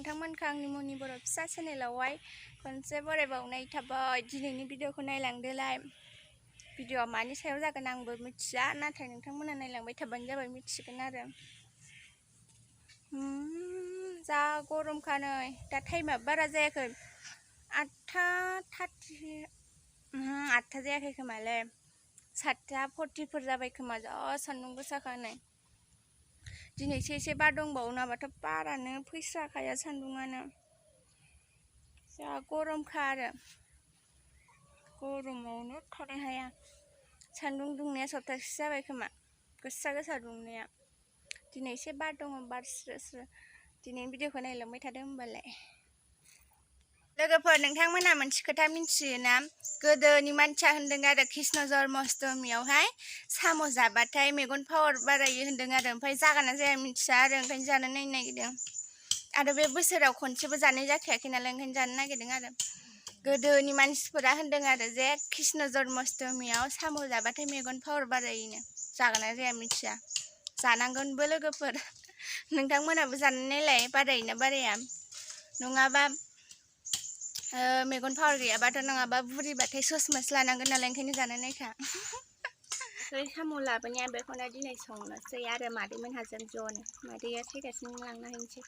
नोंथांमोनखौ आंनि मुंनि बर' फिसा चेनेलावहाय खनसे बरायबावनाय थाबाय। दिनैनि भिडिअखौ नायलांदोलाय। भिडिअआ मानि सायाव जागोन आंबो मिथिया, नाथाय नोंथांमोना नायलांबाय थाबानो जाबाय, मिथिगोन आरो। जा गरमखा नै, दा टाइमा बारा जायाखै, 8:30 जायाखै खोमालै, 7:40 जाबाय खोमा। जा सान्दुं गोसाखा नै। दिनैसो एसे बार दंबावो, नङाबाथ' बारानो फैस्राखाया सान्दुङानो। जा गरमखा आरो, गरमावनो थानो हाया। सान्दुं दुंनाया सप्तासेसो जाबाय खोमा, गोसा दुंनाया। दिनै एसे बार दङ, बार स्रो स्रो। दिनैनि भिडिअखौ नायलांबाय थादो होमबालाय। लोगोफोर, नोंथांमोना मोनसे खोथा मिथियोना? गोदोनि मानसिया होनदों आरो कृष्ण जन्माष्टमीयावहाय साम' जाबाथाय मेगन पावार बारायो होनदों आरो। ओमफ्राय जागोन ना जाया मिथिया आरो, ओंखायनो जानो नायनो नागिरदों। आरो बे बोसोराव खनसेबो जानाय जाखायाखै नालाय, ओंखायनो जानो नागिरदों आरो। गोदोनि मानसिफोरा होनदों आरो जे कृष्ण जन्माष्टमीयाव साम' जाबाथाय मेगन पावार बारायोनो। जागोन ना जाया मिथिया, जानांगोनबो लोगोफोर। नोंथांमोनाबो जानानै नायलाय, बारायोना बाराया। नङाबा मेगन पावार गैयाबाथ', नङाबा बुरिबाथाय ससमासो लानांगोन नालाय, ओंखायनो जानो नायखा। साम' लाबोनाया बेखौनो दिनै संनोसै आरो मादैमोनहाजों ज'नो। मादैया सायगासिनो, लांना हैनोसै।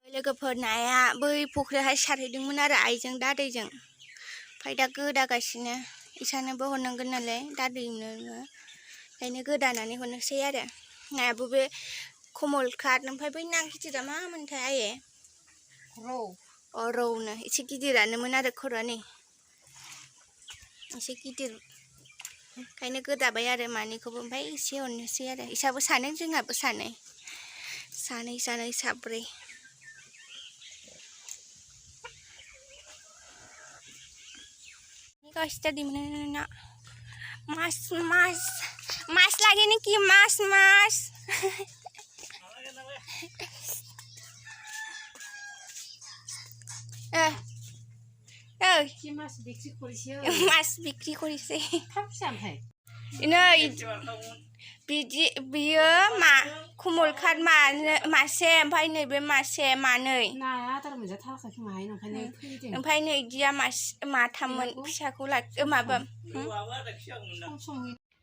लोगोफोर, नाया बै फुख्रियावहाय सारहैदोंमोन आरो आइजों दादैजों। ओमफ्राय दा गोदागासिनो, इसानोबो हरनांगोन नालाय दादैनोबो, ओंखायनो गोदानानै हरनोसै आरो। नायाबो बे कमलकाट, ओमफ्राय बै ना गिदिरा मा मोनथाय आये? रौ। अ, रौनो एसे गिदिरानोमोन आरो खर'आ नै एसे गिदिर, ओंखायनो गोदाबाय आरो मानैखौबो। ओमफ्राय एसे हरनोसै आरो। इसाबो सानै, जोंहाबो सानै, साब्रै। Guys, tadi mana nak mas lagi ni ki mas কি মাছ বিক্রি কৰিছে mas bikri korise থাপ সামহাই बिदि बियो कमलकाट मासे, ओमफ्राय नैबे मासे मानै। नाया आदार मोनजाथाराखै खोमाहाय, ओंखायनो फैदों। ओमफ्राय नै इदिया माथाममोन, फिसाखौ माबा।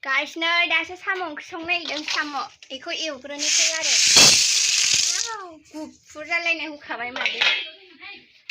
गाइस, नै दासो साम' ओंख्रि संनो नागिरदों। साम' बेखौ एवग्रोनोसै आरो। गुफुर जालायनाय होखाबाय मादै।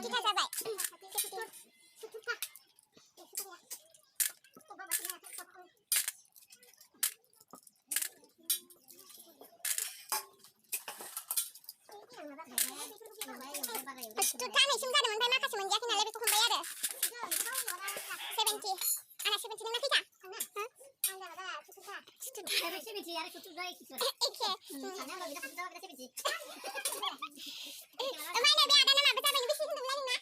kita sampai. Tutan nih sumber teman saya makasih menjadi nilai lebih kumpul ya deh. 70 anak 70 dengan kita. Mana biar ada nama besar banyak bisnis untuk lain nak.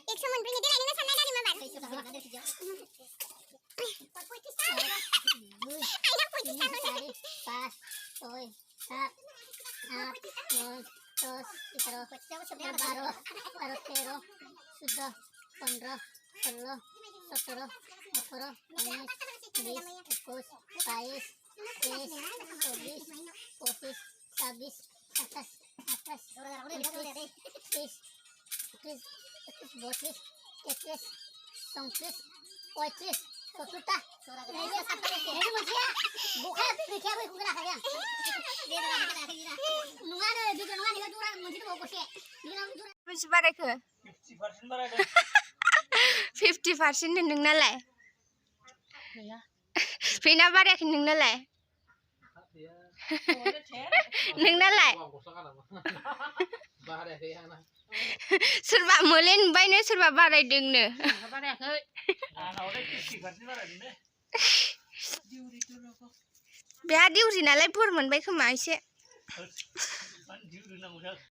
Iksu memberi dia lain sana dari mana? Ayo puji sana. Pas, oi, sat, at, nol, dos, itero, baro, baro tero, sudah, pondro, polo, sotoro, okoro, onis, bis, ekus, pais, tis, tobis, posis, 26, 27, 28, 29, 30, 31, 32, 33, 34, 35, 40 ini manusia bukan pikir apa yang kena kalian dia kena kena nungan itu nungan itu orang mesti bawa kursi dia orang बेसे बारायखो 50% बारायदों 50% नोंनालाय बेना बारायाखै नोंनालाय नोंनालाय सोरबा मोले नुबायनो सोरबा बारायदोंनो बारायाखै आंनावलाय 50% बारायदों दे बेहा दिउरि नालाय बोर मोनबाय खोमा एसे मानो दिउरि नांगौ जाखो